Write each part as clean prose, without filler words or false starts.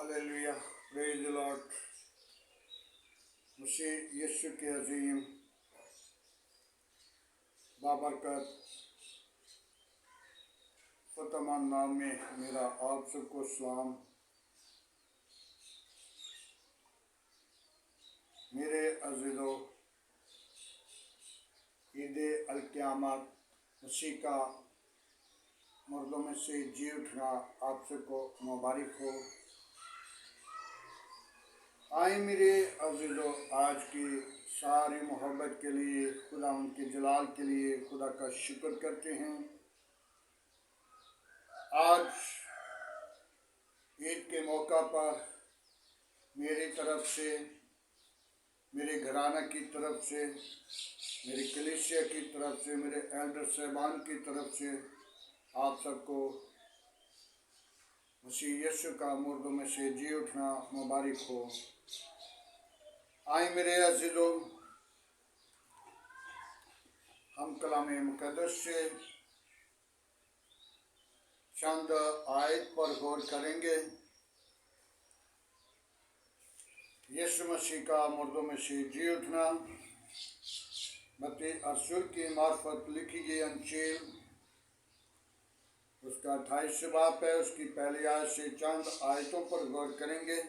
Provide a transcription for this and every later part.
Hallelujah, praise the lord. मसीह यीशु के अजीम बाबरकत फतमान नाम में मेरा आप सबको सलाम। मेरे अज़ीज़ों, ईद अल क़यामत मसीह का मुर्दों में से जी उठना आप सबको मुबारक हो। आए मेरे अज़ीज़ों, आज की सारी मोहब्बत के लिए, खुदा उनके जलाल के लिए खुदा का शुक्र करते हैं। आज ईद के मौका पर मेरी तरफ से, मेरे घराना की तरफ से, मेरी कलीसिया की तरफ से, मेरे एल्डर साहबान की तरफ से आप सबको मसीह यीशु का मुर्दों में से जी उठना मुबारक हो। आए मेरे अज़ीज़ों, हम कलाम मुक़द्दस से चंद आयत पर गौर करेंगे। यीशु मसीह का मुर्दों में से जी उठना मत्ती रसूल की मार्फत लिखी गई अंजील, उसका 28 बाब है। उसकी पहली आयत से चंद आयतों पर गौर करेंगे।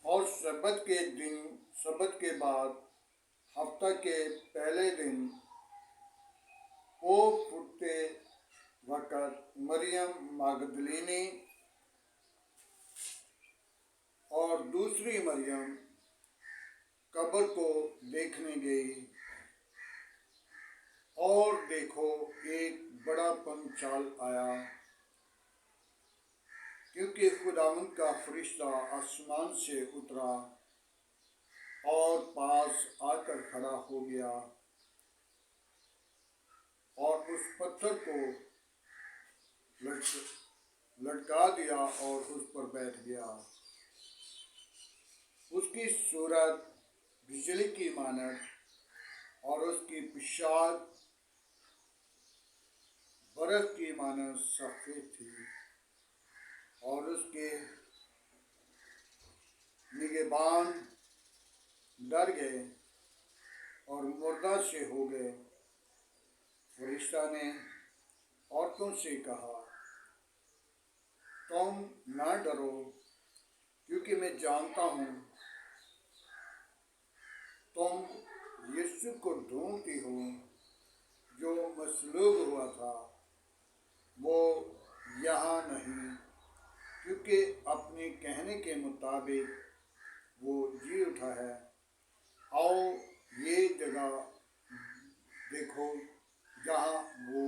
और सब्बत के दिन, सब्बत के बाद हफ्ता के पहले दिन वो फुटते वक़्त मरियम मगदलीनी और दूसरी मरियम कब्र को देखने गई, और देखो एक बड़ा पंचाल आया, क्योंकि खुदावंद का फरिश्ता आसमान से उतरा और पास आकर खड़ा हो गया और उस पत्थर को लटका दिया और उस पर बैठ गया। उसकी सूरत बिजली की मानद और उसकी पेशाब बर्फ की मानद सफ़ेद थी, और उसके निगहबान डर गए और मुर्दा से हो गए। फरिश्ता ने औरतों से कहा, तुम न डरो, क्योंकि मैं जानता हूँ तुम यीशु को ढूंढती हो, जो मसलूब हुआ था। वो यहाँ नहीं, क्योंकि अपने कहने के मुताबिक वो जी उठा है। आओ ये जगह देखो जहाँ वो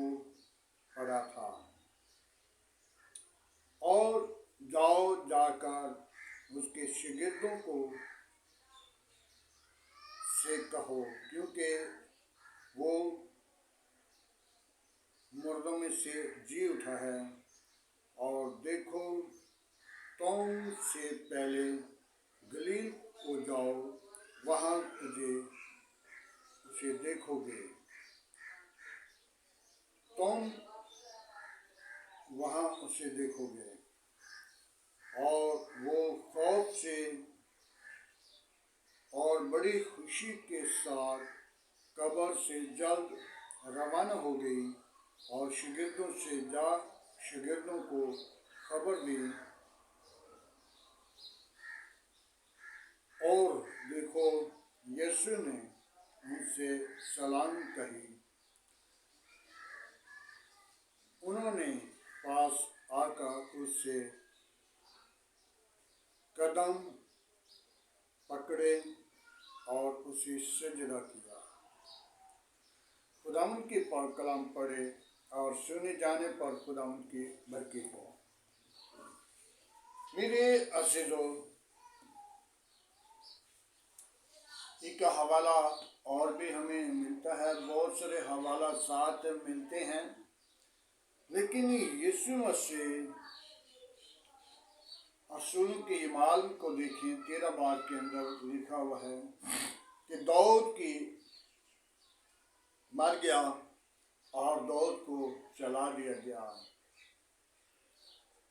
पड़ा था, और जाओ जाकर उसके शागिर्दों को से कहो, क्योंकि वो मुर्दों में से जी उठा है। और देखो, तुम से पहले गलील को जाओ, वहाँ उसे देखोगे। तुम वहाँ उसे देखोगे। और वो खौफ से और बड़ी खुशी के साथ कब्र से जल्द रवाना हो गई और शागिर्दों को खबर दी। और देखो, यीशु ने उनसे सलाम कही। उन्होंने पास आकर उससे कदम पकड़े और उसे सजदा किया। खुदावंद की पाक कलाम पढ़े और सुने जाने पर खुदावंद की बरकत हो। मेरे अज़ीज़ों, एक हवाला और भी हमें मिलता है, बहुत सारे हवाला साथ मिलते हैं, लेकिन यीशु मसीह रसूल के ईमाल को देखें, 13 बाब के अंदर लिखा हुआ है कि दाऊद की मर गया और दाऊद को चला दिया गया।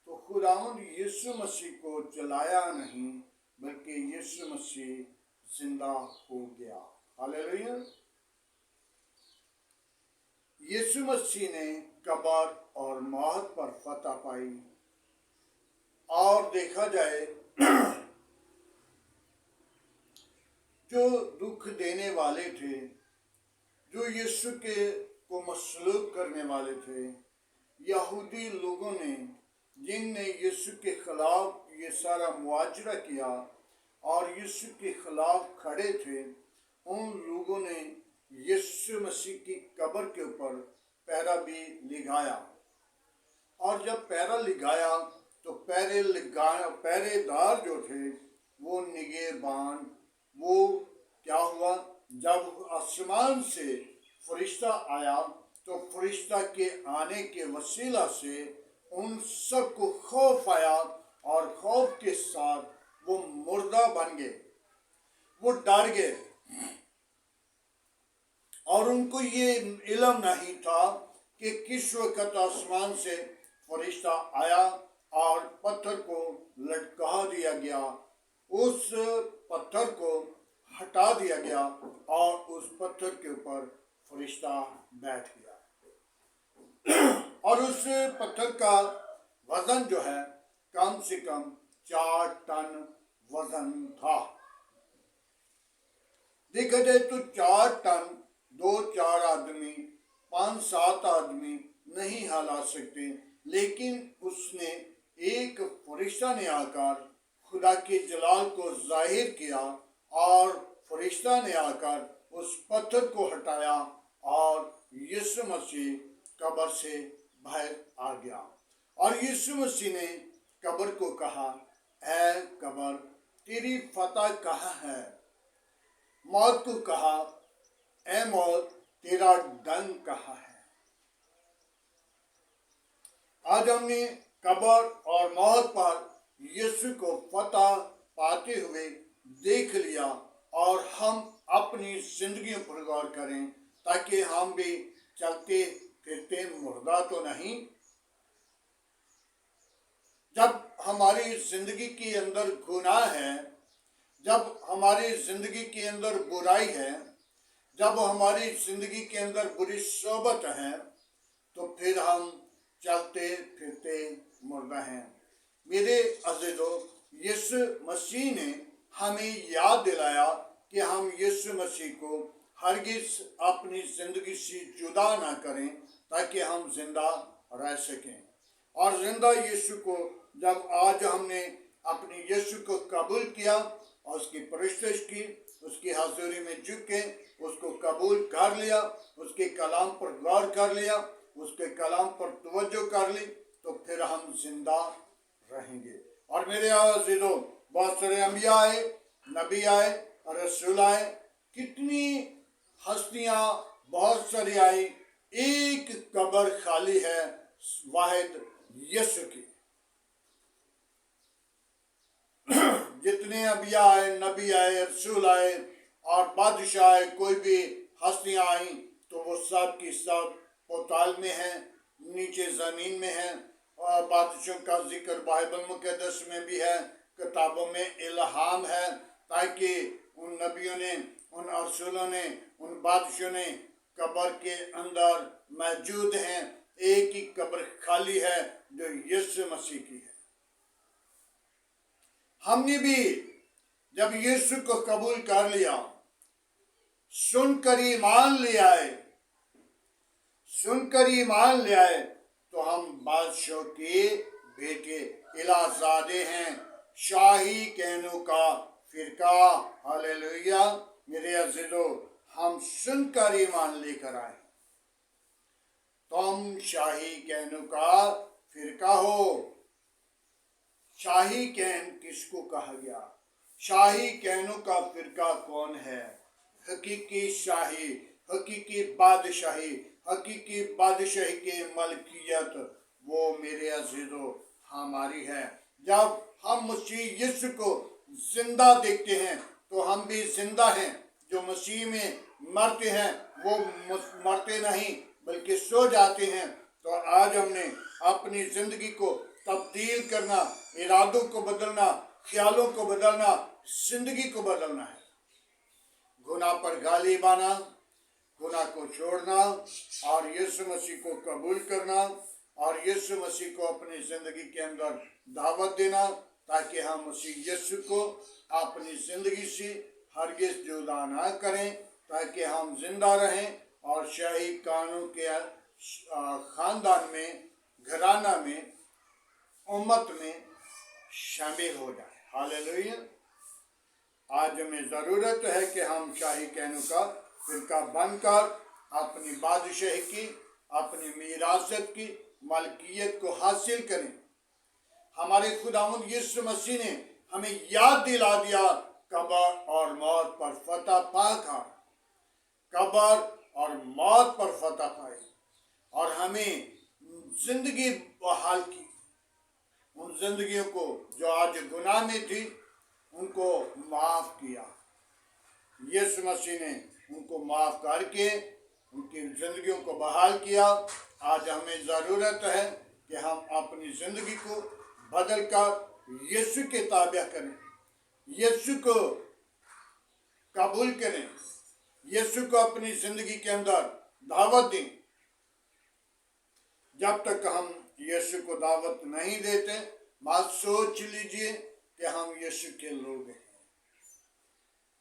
तो खुदावंद यीशु मसीह को जलाया नहीं, बल्कि यीशु मसीह जिंदा हो गया। हालेलुया। यीशु मसीह ने कब्र और मौत पर फतह पाई। और देखा जाए जो दुख देने वाले थे, जो यीशु को मसलूब करने वाले थे, यहूदी लोगों ने, जिनने यीशु के खिलाफ ये सारा मुआजरा किया और यीशु के खिलाफ खड़े थे, उन लोगों ने यीशु मसीह की कब्र के ऊपर पहरा भी लगाया। और जब पहरा लगाया तो पहरेदार जो थे वो निगहबान, वो क्या हुआ, जब आसमान से फरिश्ता आया तो फरिश्ता के आने के वसीला से उन सबको खौफ आया और खौफ के साथ वो मुर्दा बन गए, वो डर गए। और उनको ये इल्म नहीं था कि किस वक्त आसमान से फरिश्ता आया और पत्थर को लटका दिया गया, उस पत्थर को हटा दिया गया और उस पत्थर के ऊपर फरिश्ता बैठ गया। और उस पत्थर का वजन जो है कम से कम 4 टन वजन था। देखा जाए तो 4 टन 2-4 आदमी, 5-7 आदमी नहीं हिला सकते, लेकिन उसने एक फरिश्ता ने आकर खुदा के जलाल को जाहिर किया और फरिश्ता ने आकर उस पत्थर को हटाया और यीशु मसीह कब्र से बाहर आ गया। और यीशु मसीह ने कब्र को कहा, ऐ कब्र तेरी फतह कहाँ है? मौत को कहा, ऐ मौत तेरा डंक कहाँ है? आज हमने कब्र और मौत पर यीशु को फतह पाते हुए देख लिया और हम अपनी जिंदगी पर गौर करें ताकि हम भी चलते फिरते मुर्दा तो नहीं। जब हमारी जिंदगी के अंदर गुनाह है, जब हमारी जिंदगी के अंदर बुराई है, जब हमारी जिंदगी के अंदर बुरी सोबत है, तो फिर हम चलते फिरते मुर्दा हैं। मेरे अज़ीज़ों, यीशु मसीह ने हमें याद दिलाया कि हम यीशु मसीह को हरगिज़ अपनी ज़िंदगी से जुदा ना करें ताकि हम जिंदा रह सकें। और जिंदा यीशु को जब आज हमने अपने यीशु को कबूल किया और उसकी परस्तिश की, उसकी हाज़ुरी में झुके, उसको कबूल कर लिया, उसके कलाम पर गौर कर लिया, उसके कलाम पर तवज्जो कर ली, तो फिर हम जिंदा रहेंगे। और मेरे अज़ीज़ों, बहुत सारे अंबिया आए, नबी आए और रसूल आए, कितनी हस्तियां बहुत सारी आई, एक कब्र खाली है वाहिद यीशु की। जितने अंबिया आए, नबी आए, रसूल आए और बादशाह आए, कोई भी हस्तियां आई, तो वो सब की सब पोताल में हैं, नीचे ज़मीन में हैं। और बादशाहों का जिक्र बाइबल मुक़द्दस में भी है, किताबों में इल्हाम है, ताकि उन नबियों ने, उन रसूलों ने, उन बादशाहों ने कब्र के अंदर मौजूद हैं। एक ही कब्र खाली है जो यीशु मसीह की है। हमने भी जब यीशु को कबूल कर लिया, सुनकर ईमान ले आए, सुनकर ईमान ले आए, तो हम बादशाह के बेटे, इलाजादे हैं, शाही कहनों का फिरका। हालेलुया। मेरे अज़ीज़ों, हम सुनकर ईमान लेकर आए। तुम शाही कहनों का फिरका हो। शाही कहन किसको कहा गया? शाही कहनों का फिरका कौन है? हकीकी शाही, हकीकी बादशाही, हकीकी बादशाही की मलकियत, वो मेरे अज़ीज़ों हमारी है। जब हम मसीह यीशु को जिंदा देखते हैं तो हम भी जिंदा हैं। जो मसीह में मरते हैं वो मरते नहीं बल्कि सो जाते हैं। तो आज हमने अपनी जिंदगी को तब्दील करना, इरादों को बदलना, ख्यालों को बदलना, जिंदगी को बदलना है। गुनाह पर गालिब आना, गुनाह को छोड़ना और यीशु मसीह को कबूल करना और यीशु मसीह को अपनी जिंदगी के अंदर दावत देना, ताकि हम मसीह यीशु को अपनी जिंदगी से हरगिज जुदा ना करें, ताकि हम जिंदा रहें और शाही कानून के खानदान में, घराना में, उम्मत में शामिल हो जाए। हालेलुया। आज हमें ज़रूरत है कि हम शाही कहनों का फिरका बनकर अपनी बादशाही की, अपनी विरासत की मलकियत को हासिल करें। हमारे खुदावंद यीशु मसीह ने हमें याद दिला दिया, कब्र और मौत पर फतह पाकर, कब्र और मौत पर फतह पाई और हमें जिंदगी बहाल की। उन जिंदगियों को जो आज गुनाह में थी उनको माफ किया। यीशु मसीह ने उनको माफ करके उनकी जिंदगियों को बहाल किया। आज हमें ज़रूरत है कि हम अपनी जिंदगी को बदलकर यीशु के ताबे करें, यीशु को कबूल करें, यीशु को अपनी जिंदगी के अंदर दावत दें। जब तक हम यीशु को दावत नहीं देते, बात सोच लीजिए कि हम यीशु के लोग हैं।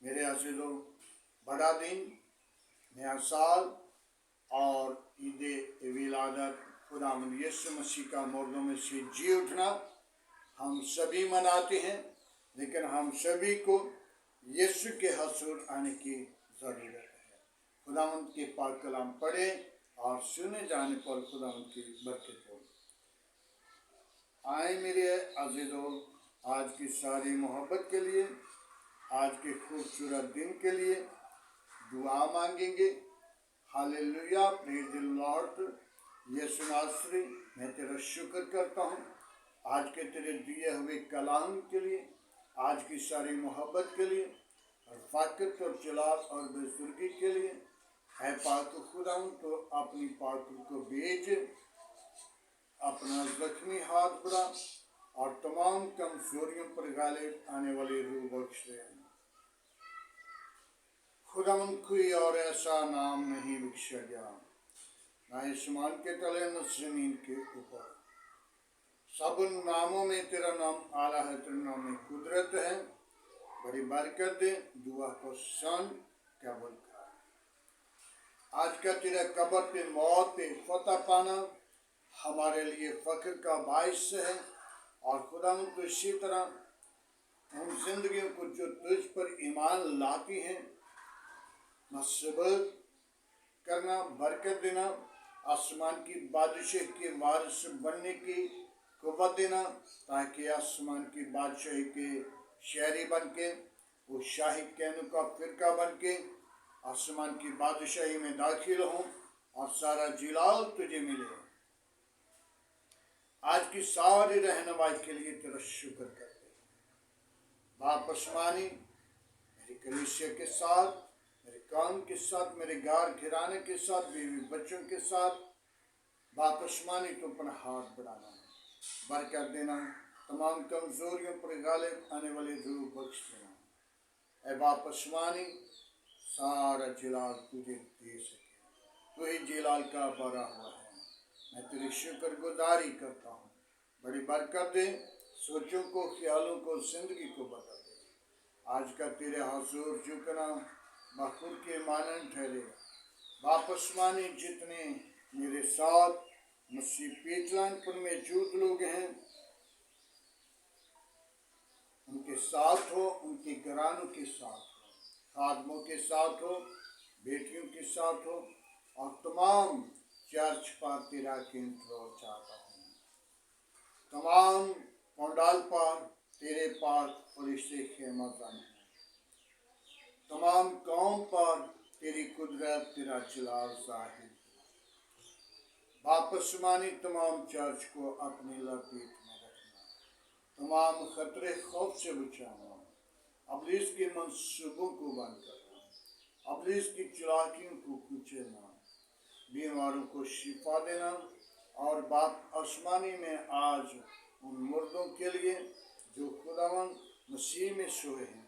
मेरे अज़ीज़ों, बड़ा दिन, नया साल और ईद विलादत खुदावंद यीशु मसीह का मुर्दों में से जी उठना हम सभी मनाते हैं, लेकिन हम सभी को यीशु के हज़ूर आने की ज़रूरत है। खुदावंद के पाक कलाम पढ़े और सुने जाने पर खुदावंद की बरकत हो। आए मेरे अज़ीज़ों, आज की सारी मोहब्बत के लिए, आज के खूबसूरत दिन के लिए दुआ मांगेंगे। Hallelujah, praise the lord. यीशु नासरी, मैं तेरा शुक्र करता हूँ आज के तेरे दिए हुए कलाम के लिए, आज की सारी मोहब्बत के लिए और फाकत और जलाल और बुजुर्गी के लिए। है पाक खुदावंद, तो अपनी पाक को भेज, अपना जख्मी हाथ बढ़ा और तमाम कमजोरियों पर गालिब आने वाली रूह बख्श दे। खुदावंद, कोई और ऐसा नाम नहीं बख्शा गया, ना आसमान के तले न जमीन के ऊपर। सब नामों में तेरा नाम आला है, तेरे नाम में कुदरत है। बड़ी बरकत दे, दुआ को सन कबूल कर। आज का तेरा कब्र पे मौत पे फतह पाना हमारे लिए फख्र का बाइस है। और खुदावंद, तो इसी तरह उन जिंदगियों को जो तुझ पर ईमान लाती हैं, मसबत करना, बरकत देना, आसमान की बादशाह के वारिस बनने की कुव्वत देना, ताकि आसमान की बादशाही के शहरी बन के, वो शाही कहनों का फिरका बन के आसमान की बादशाही में दाखिल हों और सारा जिलाल तुझे मिले। आज की सारी रहनुमाई के लिए तेरा शुक्र करते हैं। बाप आसमानी, मेरी कलीसिया के साथ, मेरे काम के साथ, मेरे घर घराने के साथ, बीवी बच्चों के साथ, बाप आसमानी तुम अपना हाथ बढ़ाना, बरकत देना, तमाम कमजोरियों पर गालिब आने वाली रूह बख्श देना। ऐ बाप आसमानी, सारा जलाल तुझे दे सके, तू ही जलाल का बड़ा हुआ है। मैं तेरी शुक्र गुजारी करता हूँ। बड़ी बरकत दे, सोचों को, ख्यालों को, जिंदगी को बदल दे। आज का तेरे हजूर झुकना मखूर के मानन ठहरेगा। बाप आसमानी, जितने मेरे साथ मसीह पीतलानपुर में मौजूद लोग हैं, उनके साथ हो, उनके घरानों के साथ हो, खादमों के साथ हो, बेटियों के साथ हो और तमाम चर्च पर तेरा केंद्र चाहता हूँ। तमाम पंडाल पर तेरे पास फरिश्ते खेमागान हैं। तमाम कौम पर तेरी कुदरत, तेरा जलाल ज़ाहिर। बाप आसमानी, तमाम चर्च को अपनी लपेट में रखना, तमाम खतरे खौफ से बचाना, अब्लीस के मंसूबों को बंद करना, अब्लीस की चालाकियों को कुचलना, बीमारों को शिफा देना। और बाप आसमानी में आज उन मुर्दों के लिए जो खुदावन मसीह में सोए हैं,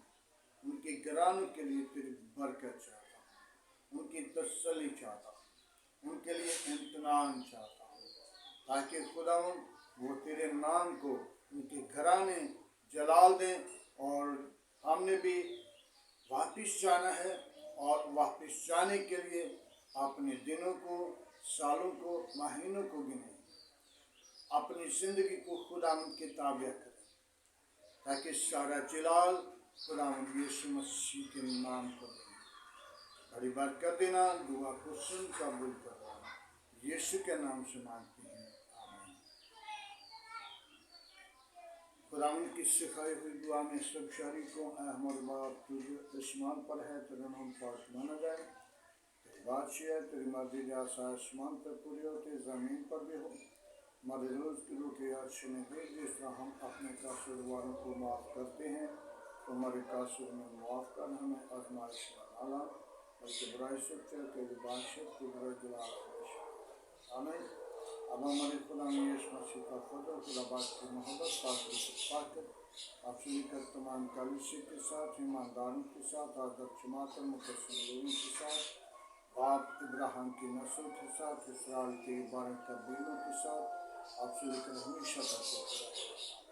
उनके घरानों के लिए तेरी बरकत चाहता हूँ, उनकी तसल्ली चाहता हूँ, उनके लिए इम्तिनान चाहता हूँ, ताकि खुदावन वो तेरे नाम को उनके घराने जलाल दें। और हमने भी वापिस जाना है और वापिस जाने के लिए अपने दिनों को, सालों को, महीनों को गिने, अपनी ज़िंदगी को खुदावंद के ताबे करें, ताकि सारा जलाल खुदावंद यीशु मसीह के नाम को दें। बड़ी बरकत देना, दुआ को सुन कबूल करना, यीशु के नाम से मांगते हैं, आमीन। खुदावंद की सिखाई हुई दुआ में सब शरीकों हमारे बाप तुझे आसमान पर है, तेरा नाम पाक माना जाए, तेरी बादशाह, तेरी मर्जी जैसा आसमान पर पूरी होती ज़मीन पर भी हो। हमारे रोज़ की रोटी आज सुने दे, जिस तरह हम अपने कसूरवारों को माफ़ करते हैं, तो हमारे कसूर में माफ़ कर, हमें आज़माइश में न ला, बल्कि बुराई से बचा, तेरी बादशाह कुदरत जलाल हमेशा। आमीन। अब हमारे खुदा में यीशु मसीह का फजल, खुदा बाप की मोहब्बत, पाकर आपसे लेकर तमाम कलीसिया के साथ, ईमानदारों के साथ, आदर जमात मुकस्सिम के साथ, बाप इब्राहिम की नस्ल के साथ, इसराइल के 12 कबीलों के साथ, आपसे लेकर हमेशा तक होता रहेगा।